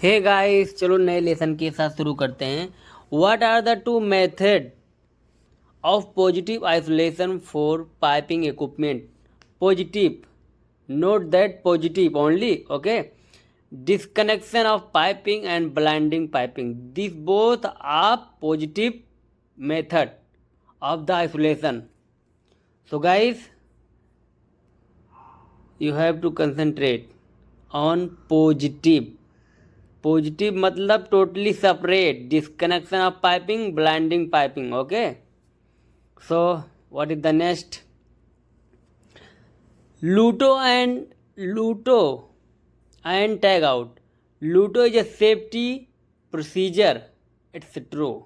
Hey guys, चलो नए lesson के साथ शुरू करते हैं। What are the two method of positive isolation for piping equipment? Positive, note that positive only, okay? Disconnection of piping and blinding piping, these both are positive method of the isolation. So guys, you have to concentrate on positive. Positive मतलब totally separate, disconnection of piping, blinding piping, okay. So what is the next? LOTO and tag out. LOTO is a safety procedure, it's true.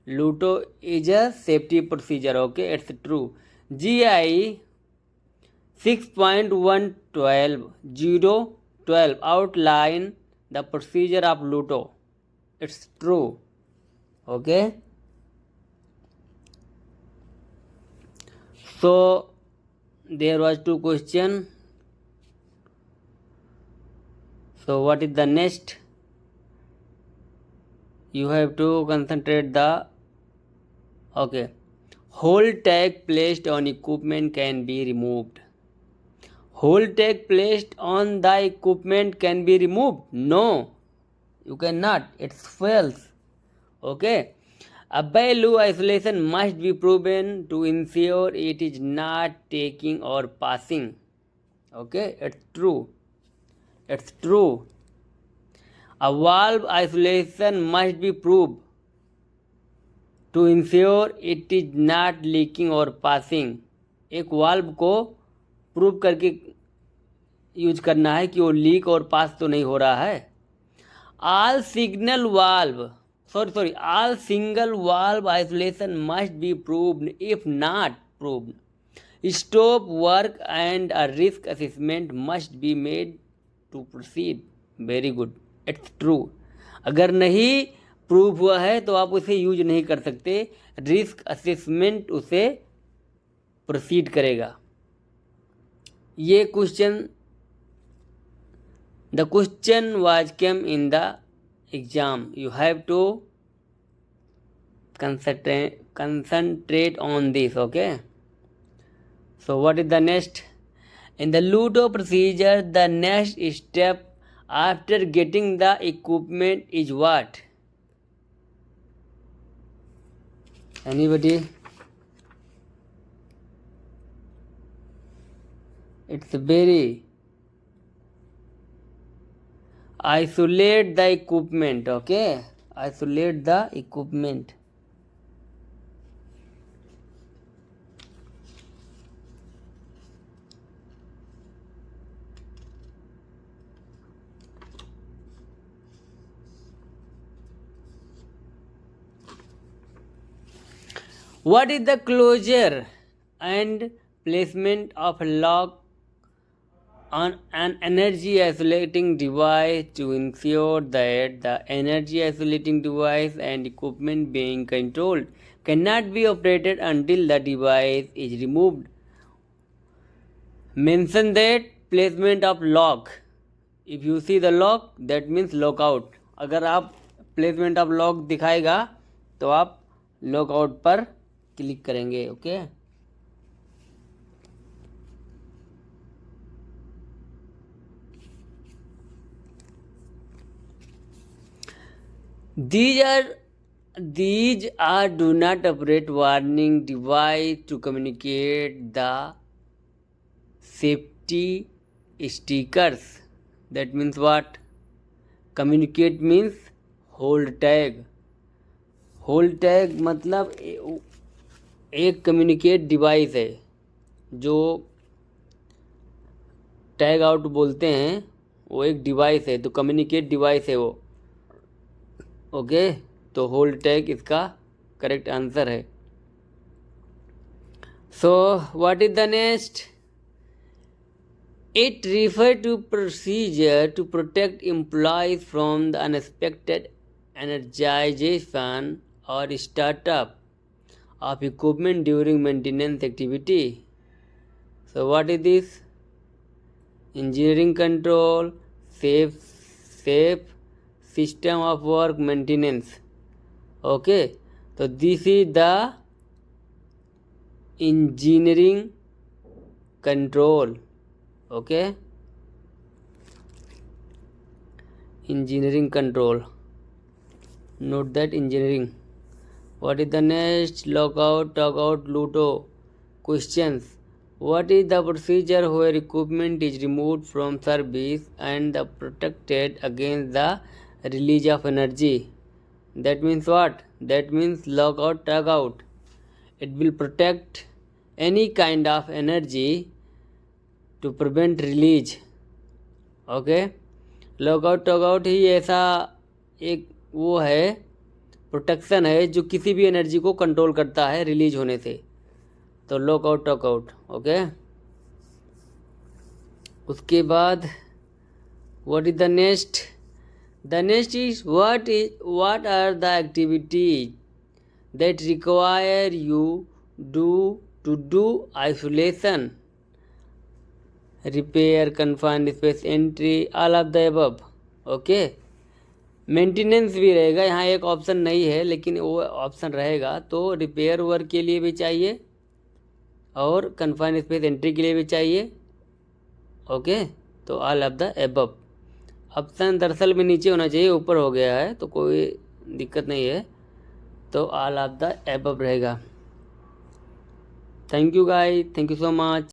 LOTO is a safety procedure, okay, it's true. GI 6.112 outline the procedure of Luto, it's true, okay. So there was 2 question. So what is the next? You have to concentrate the, okay. Hole tag placed on equipment can be removed. Hole tag placed on the equipment can be removed? No, you cannot, it's false, okay. A value isolation must be proven to ensure it is not taking or passing, okay, it's true, it's true. A valve isolation must be proved to ensure it is not leaking or passing. एक valve को prove करके use करना है कि वो leak और पास तो नहीं हो रहा है। All single valve isolation must be proved, if not proved stop work and a risk assessment must be made to proceed. Very good, it's true. अगर नहीं प्रूव हुआ है तो आप उसे यूज नहीं कर सकते, रिस्क असेसमेंट उसे प्रोसीड करेगा। ये question, the question was came in the exam, you have to concentrate on this, okay. So what is the next? In the Ludo procedure, the next step after getting the equipment is what? Anybody? It's very isolate the equipment, okay, isolate the equipment. What is the closure and placement of a lock on an energy isolating device to ensure that the energy isolating device and equipment being controlled cannot be operated until the device is removed? Mention that placement of lock. If you see the lock, that means lockout. अगर आप placement of lock दिखाएगा तो आप lockout पर click करेंगे, okay. These are do not operate warning device to communicate the safety stickers. That means what? Communicate means hold tag. hold tag मतलब एक communicate device है जो टैग आउट बोलते हैं, वो एक डिवाइस है, तो कम्युनिकेट डिवाइस है वो, ओके। तो होल्ड टैग इसका करेक्ट आंसर है। So what is the next? It refer to procedure to protect employees from the unexpected energization or startup of equipment during maintenance activity. So what is this? Engineering control, safe system of work maintenance. Okay, तो this is the engineering control. Okay, engineering control. Note that engineering. What is the next? Lockout, tagout, luto. Questions. What is the procedure where equipment is removed from service and protected against the release of energy? That means what? That means lockout, tagout. It will protect any kind of energy to prevent release. Okay, lockout tagout ही ऐसा एक वो है, protection है जो किसी भी energy को कंट्रोल करता है रिलीज होने से. तो लॉकआउट टॉकआउट. ओके, उसके बाद what is the next? The next is what are the activities that require you to do isolation, repair, confined space, entry, all of the above. Okay, maintenance भी रहेगा, यहाँ एक ऑप्शन नहीं है लेकिन वो ऑप्शन रहेगा. तो रिपेयर वर्क के लिए भी चाहिए और कन्फाइंड स्पेस एंट्री के लिए भी चाहिए. ओके, तो all of the above. Option दरअसल में नीचे होना चाहिए, ऊपर हो गया है तो कोई दिक्कत नहीं है. तो ऑल ऑफ द अबव रहेगा. Thank you guys, thank you so much.